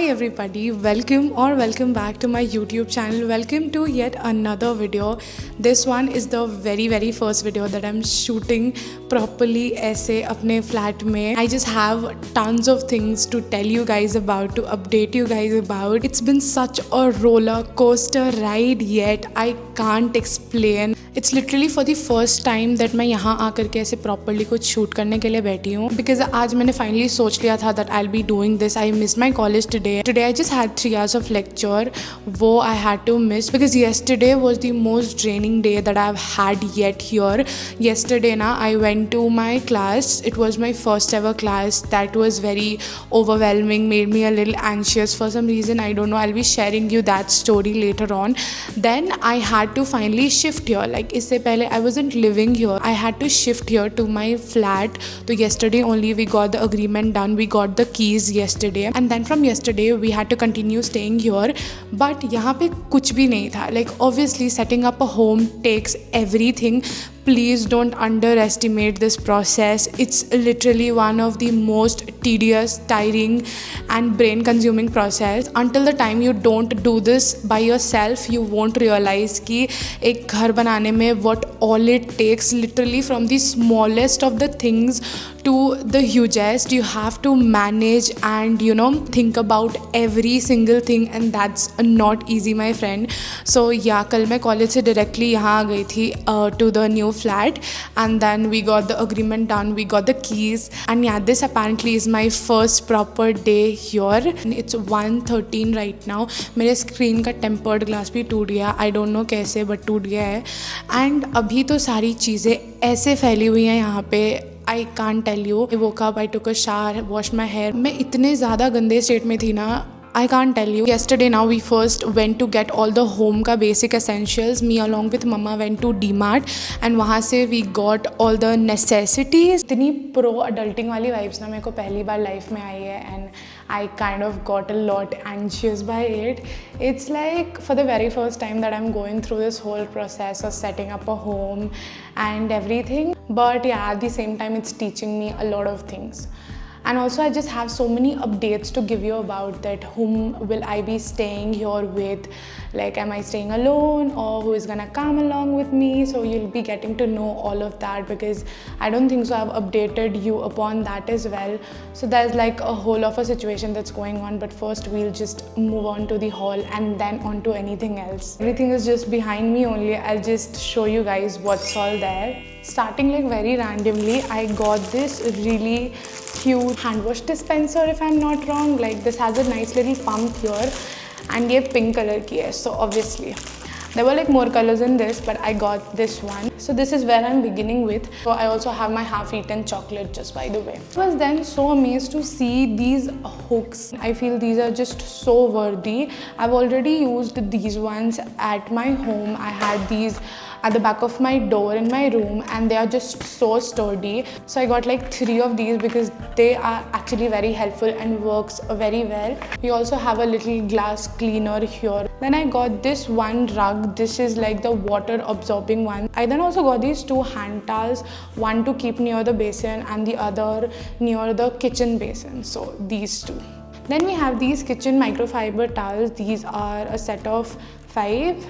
everybody, welcome back to my YouTube channel. Welcome to yet another video. This one is the very first video that I'm shooting properly ऐसे अपने flat में. I just have tons of things to tell you guys about, to update you guys about. It's been such a roller coaster ride, yet I can't explain. It's literally for the first time that मैं यहाँ आकर के ऐसे properly कुछ shoot करने के लिए बैठी हूँ, because आज मैंने finally सोच लिया था that I'll be doing this. I missed my college today. Today I just had 3 hours of lecture. वो I had to miss because yesterday was the most draining day that I've had yet here. Yesterday na I went to my class. It was my first ever class. That was very overwhelming, made me a little anxious for some reason. I don't know. I'll be sharing you that story later on. Then I had to finally shift here. Like इससे पहले I wasn't living here. I had to shift here to my flat. So yesterday only we got the agreement done. We got the keys yesterday. And then from yesterday we had to continue staying here. But यहाँ पे कुछ भी नहीं था. Like obviously setting up a home takes everything. Please don't underestimate this process. It's literally one of the most tedious, tiring and brain consuming process. Until the time you don't do this by yourself, you won't realize कि एक घर बनाने में what all it takes, literally from the smallest of the things to the hugest. You have to manage and think about every single thing, and that's not easy, my friend. So yeah, कल मैं college से directly यहाँ आ गई थी to the new flat, and then we got the agreement done, we got the keys, and yeah, this apparently is my first proper day here. It's 1:13 right now. मेरे screen का tempered glass भी टूट गया. I don't know कैसे, but टूट गया है. And अभी तो सारी चीज़ें ऐसे फैली हुई हैं यहाँ पे. I can't tell you. I woke up, I took a shower, washed my hair. मैं इतने ज़्यादा गंदे स्टेट में थी ना, I can't tell you. Yesterday now we first went to get all the home का basic essentials. Me along with mama went to DMart and वहाँ से we got all the necessities. इतनी pro adulting वाली vibes ना मेरे को पहली बार life में आई है, and I kind of got a lot anxious by it. It's like for the very first time that I'm going through this whole process of setting up a home and everything. But yeah, at the same time it's teaching me a lot of things. And also I just have so many updates to give you about that. Whom will I be staying here with? Like, am I staying alone, or who is gonna come along with me? So you'll be getting to know all of that, because I don't think so I've updated you upon that as well. So there's like a whole of a situation that's going on, but first we'll just move on to the hall and then on to anything else. Everything is just behind me only. I'll just show you guys what's all there. Starting like very randomly, I got this really cute hand wash dispenser, if I'm not wrong. Like this has a nice little pump here, and ये pink color की है. So obviously there were like more colors in this, but I got this one. So this is where I'm beginning with. So I also have my half-eaten chocolate, just by the way. I was then so amazed to see these hooks. I feel these are just so worthy. I've already used these ones at my home. I had these at the back of my door in my room, and they are just so sturdy. So I got like 3 of these because they are actually very helpful and works very well. We also have a little glass cleaner here. Then I got this one rug. This is like the water absorbing one. I then also got these 2 hand towels, one to keep near the basin and the other near the kitchen basin. So these 2. Then we have these kitchen microfiber towels. These are a set of 5.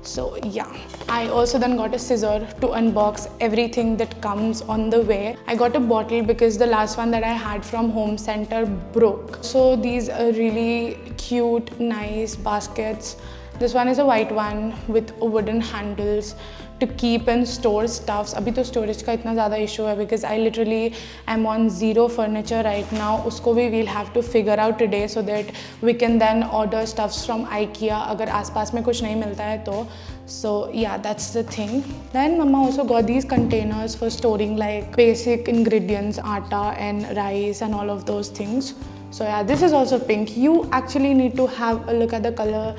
So yeah, I also then got a scissor to unbox everything that comes on the way. I got a bottle because the last one that I had from home center broke. So these are really cute, nice baskets. This one is a white one with wooden handles to keep and store stuffs. अभी तो storage का इतना ज़्यादा issue है because I literally am on 0 furniture right now. उसको भी we'll have to figure out today so that we can then order stuffs from IKEA अगर आसपास में कुछ नहीं मिलता है तो. So yeah, that's the thing. Then mama also got these containers for storing like basic ingredients, atta and rice and all of those things. So yeah, this is also pink. You actually need to have a look at the color.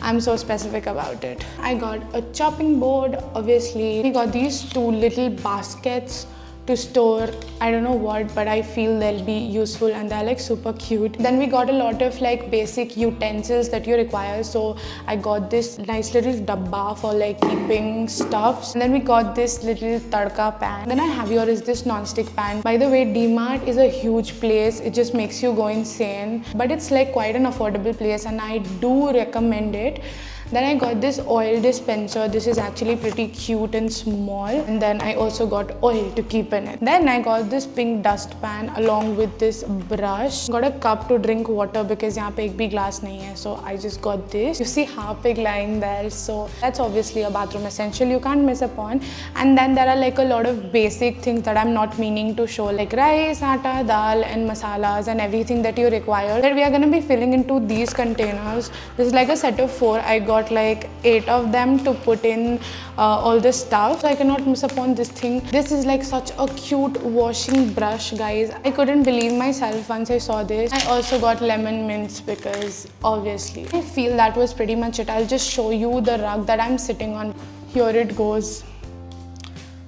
I'm so specific about it. I got a chopping board, obviously. We got these 2 little baskets to store, I don't know what, but I feel they'll be useful and they're like super cute. Then we got a lot of like basic utensils that you require. So I got this nice little dabba for like keeping stuffs. And then we got this little tadka pan. Then I have here is this non-stick pan. By the way, DMart is a huge place. It just makes you go insane. But it's like quite an affordable place and I do recommend it. Then I got this oil dispenser. This is actually pretty cute and small. And then I also got oil to keep in it. Then I got this pink dustpan along with this brush. Got a cup to drink water because यहाँ पे एक भी glass नहीं है. So I just got this. You see Harpic lying there. So that's obviously a bathroom essential. You can't miss upon. And then there are like a lot of basic things that I'm not meaning to show, like rice, atta, dal, and masalas and everything that you require. That we are gonna be filling into these containers. This is like a set of 4. I got like 8 of them to put in all this stuff. So I cannot miss upon this thing. This is like such a cute washing brush, guys. I couldn't believe myself once I saw this. I also got lemon mints because obviously I feel that was pretty much it. I'll just show you the rug that I'm sitting on. Here it goes.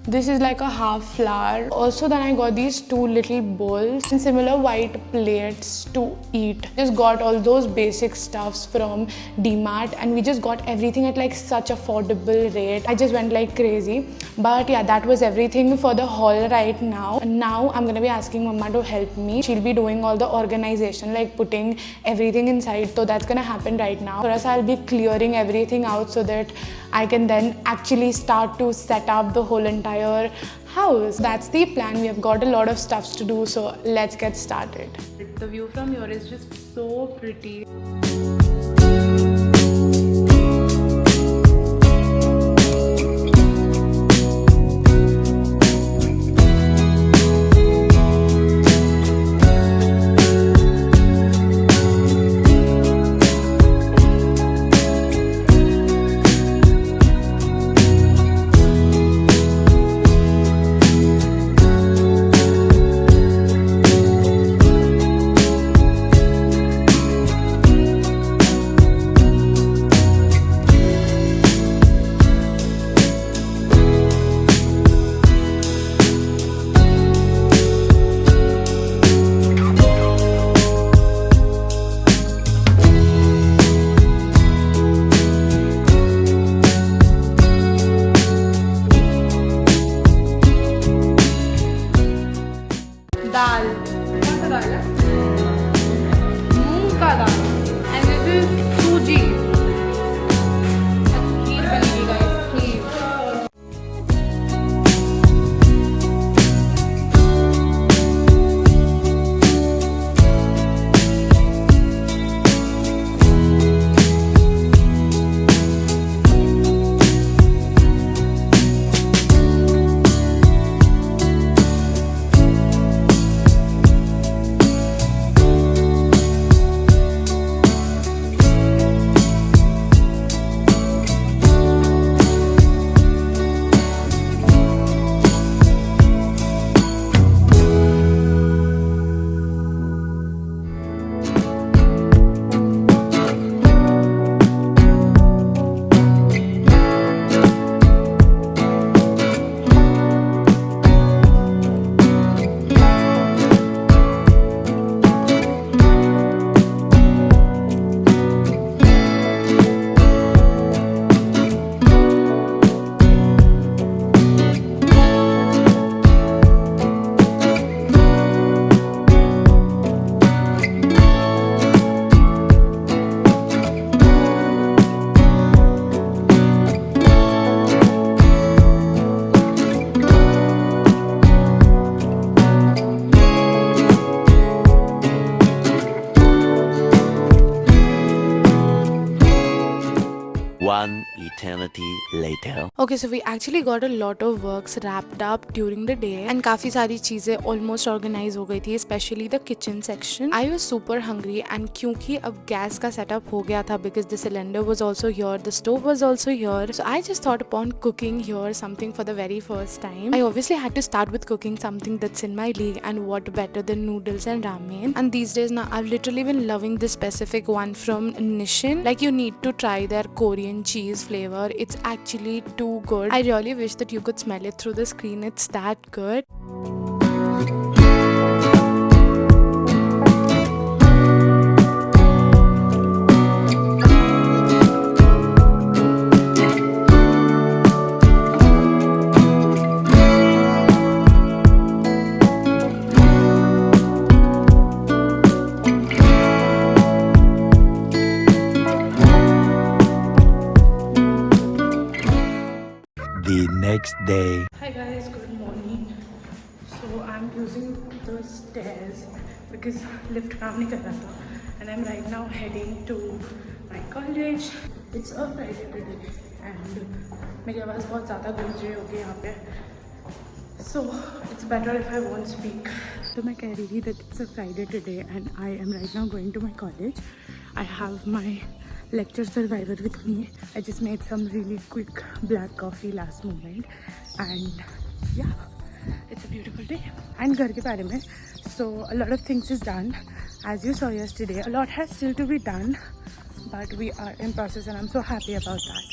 This is like a half flower. Also then I got these 2 little bowls and similar white plates to eat. Just got all those basic stuffs from DMart and we just got everything at like such affordable rate. I just went like crazy. But yeah, that was everything for the haul right now. And now I'm gonna be asking Mama to help me. She'll be doing all the organization, like putting everything inside. So that's gonna happen right now. For us, I'll be clearing everything out so that I can then actually start to set up the whole entire house. That's the plan. We have got a lot of stuffs to do, so let's get started. The view from here is just so pretty. दाल कौन सा दाल है मूंग का दाल and this is सूजी खीर बनेगी guys kheer One eternity later. Okay, so we actually got a lot of works wrapped up during the day and काफी सारी चीजें almost organized हो गई थी, especially the kitchen section. I was super hungry and क्योंकि अब gas का setup हो गया था because the cylinder was also here, the stove was also here, so I just thought upon cooking here something for the very first time. I obviously had to start with cooking something that's in my league, and what better than noodles and ramen. And these days now I've literally been loving this specific one from Nissin. Like, you need to try their Korean and cheese flavor. It's actually too good. I really wish that you could smell it through the screen. It's that good. The next day. Hi guys, good morning. So I'm using the stairs because lift काम नहीं कर रहा था, and I'm right now heading to my college. It's a Friday today and मेरी आवाज़ बहुत ज़्यादा गूंज रही होगी यहाँ पे. So it's better if I won't speak. तो मैं कह रही थी that it's a Friday today and I am right now going to my college. I have my lecture survivor with me. I just made some really quick black coffee last moment and yeah, it's a beautiful day. And घर के बारे में, so a lot of things is done as you saw yesterday. A lot has still to be done, but we are in process and I'm so happy about that.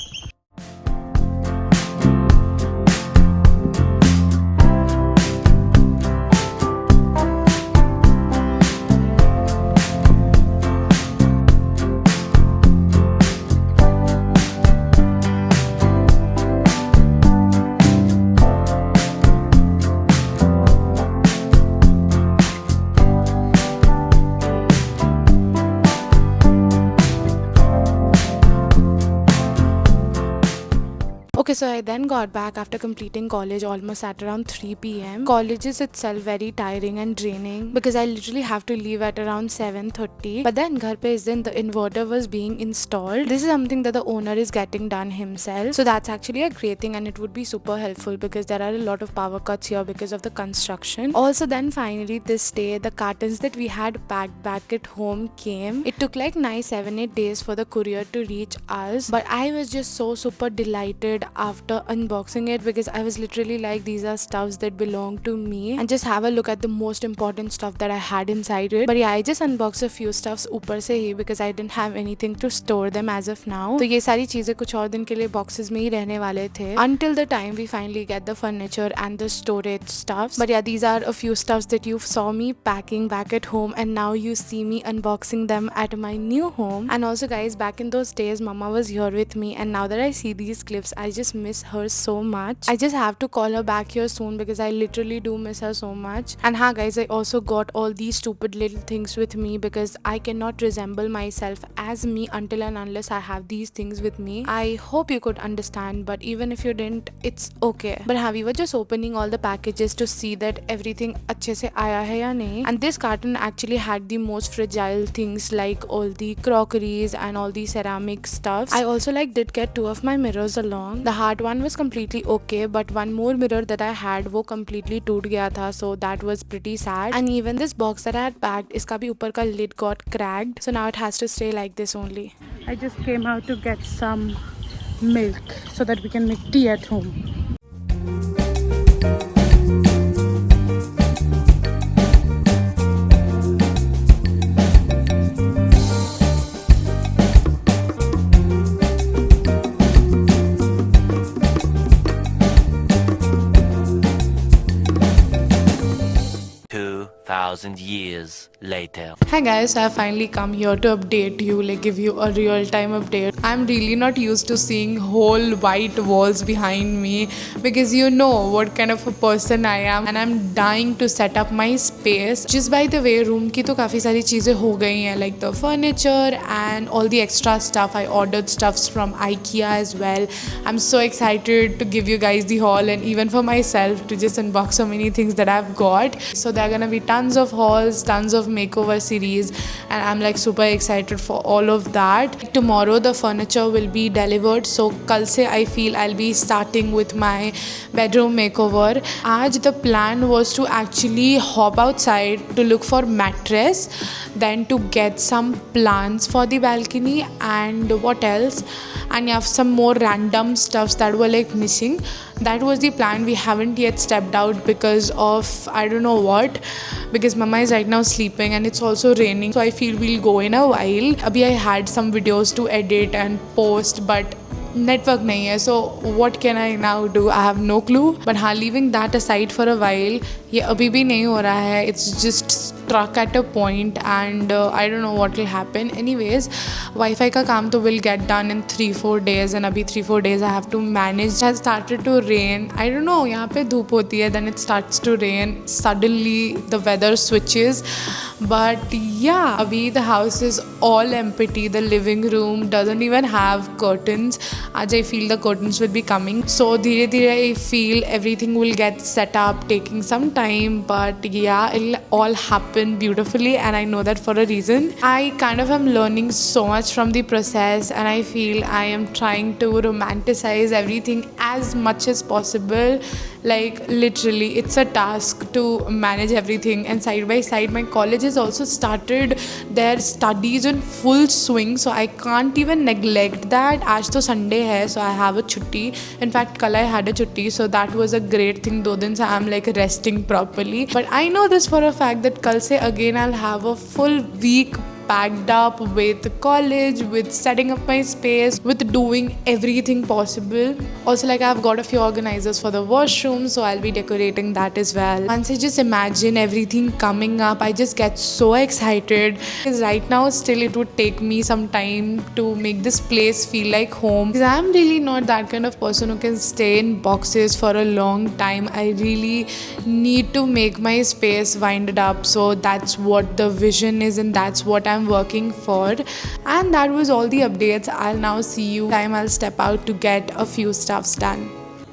Okay, so I then got back after completing college almost at around 3 p.m. College is itself very tiring and draining because I literally have to leave at around 7:30. But then घर पे इस दिन the inverter was being installed. This is something that the owner is getting done himself. So that's actually a great thing and it would be super helpful because there are a lot of power cuts here because of the construction. Also then finally this day the cartons that we had packed back at home came. It took like nice 7-8 days for the courier to reach us. But I was just so super delighted after unboxing it because I was literally like, these are stuffs that belong to me, and just have a look at the most important stuff that I had inside it. But yeah, I just unboxed a few stuffs ऊपर से ही because I didn't have anything to store them as of now. तो ये सारी चीजें कुछ और दिन के लिए boxes में ही रहने वाले थे until the time we finally get the furniture and the storage stuffs. But yeah, these are a few stuffs that you saw me packing back at home and now you see me unboxing them at my new home. And also guys, back in those days mama was here with me and now that I see these clips I just miss her so much. I just have to call her back here soon because I literally do miss her so much. And ha guys, I also got all these stupid little things with me because I cannot resemble myself as me until and unless I have these things with me. I hope you could understand, but even if you didn't, it's okay. But have we were just opening all the packages to see that everything अच्छे से आया है या नहीं. And this carton actually had the most fragile things like all the crockeries and all the ceramic stuffs. I also like did get 2 of my mirrors along. The heart one was completely okay, but one more mirror that I had वो completely टूट गया था, so that was pretty sad. And even this box that I had packed, इसका भी ऊपर का lid got cracked, so now it has to stay like this only. I just came out to get some milk so that we can make tea at home. Thousand years later. Hi guys, I finally come here to update you, like give you a real-time update. I'm really not used to seeing whole white walls behind me because you know what kind of a person I am and I'm dying to set up my space. Just by the way, room की तो काफ़ी सारी चीज़ें हो गई हैं, like the furniture and all the extra stuff. I ordered stuffs from IKEA as well. I'm so excited to give you guys the haul and even for myself to just unbox so many things that I've got. So there are gonna be tons of hauls, tons of makeover series, and I'm like super excited for all of that. Tomorrow the furniture will be delivered, so कल से I feel I'll be starting with my bedroom makeover. आज the plan was to actually hop outside to look for mattress, then to get some plants for the balcony and what else, and you have some more random stuffs that were like missing. That was the plan. We haven't yet stepped out because of I don't know what, because mama is right now sleeping and it's also raining, so I feel we'll go in a while. Abhi I had some videos to edit and post, but network नहीं है. So what can I now do? I have no clue. But हाँ, leaving that aside for a while, ये अभी भी नहीं हो रहा है. It's just struck at a point and I don't know what will happen. Anyways, wifi का काम तो will get done in 3-4 days and अभी 3-4 days I have to manage. It has started to rain. I don't no, यहाँ पे धूप होती है, then it starts to rain. Suddenly the weather switches. But yeah, abhi the house is all empty. The living room doesn't even have curtains. Aj I feel the curtains will be coming. So dheere dheere I feel everything will get set up, taking some time. But yeah, it'll all happen beautifully, and I know that for a reason. I kind of am learning so much from the process, and I feel I am trying to romanticize everything as much as possible. Like literally, it's a task to manage everything, and side by side my college has also started their studies in full swing, so I can't even neglect that. आज तो Sunday है, so I have a छुट्टी. In fact, कल I had a छुट्टी, so that was a great thing. 2 दिन से I'm like resting properly. But I know this for a fact that कल से again I'll have a full week packed up with college, with setting up my space, with doing everything possible. Also, like, I've got a few organizers for the washroom, so I'll be decorating that as well. Once I just imagine everything coming up, I just get so excited. Because right now still it would take me some time to make this place feel like home, because I'm really not that kind of person who can stay in boxes for a long time. I really need to make my space winded up. So that's what the vision is, and that's what I'm working for. And that was all the updates. I'll now see you time. I'll step out to get a few stuffs done.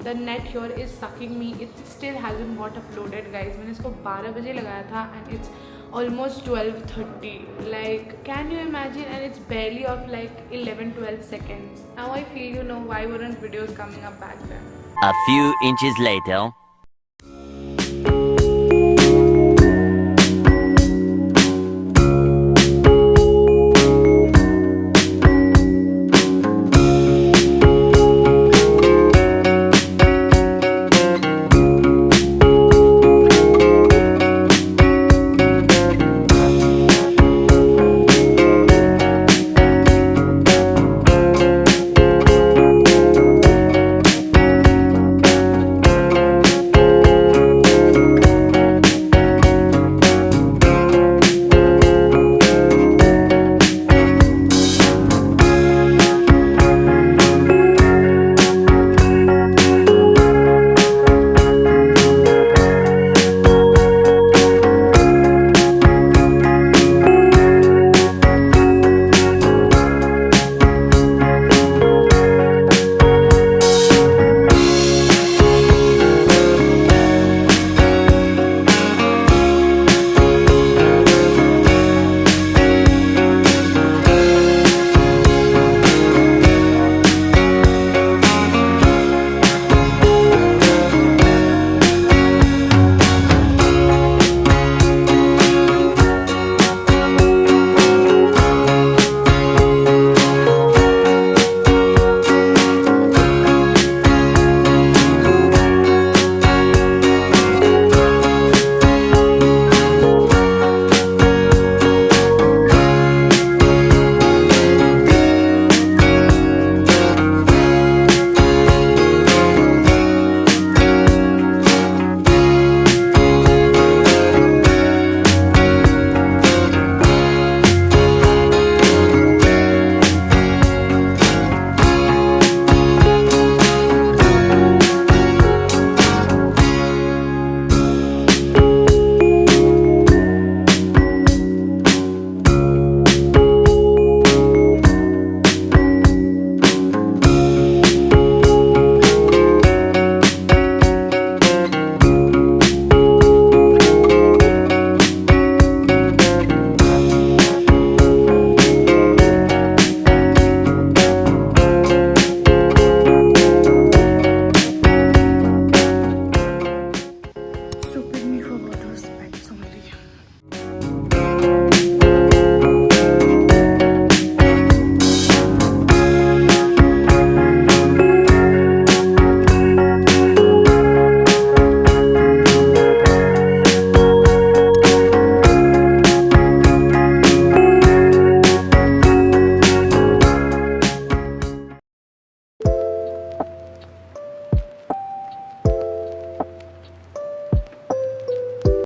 The net here is sucking me. It still hasn't got uploaded, guys. मैंने इसको 12 बजे लगाया था and it's almost 12:30. Like, can you imagine? And it's barely of like 11-12 seconds. Now I feel, you know, why weren't videos coming up back then? A few inches later.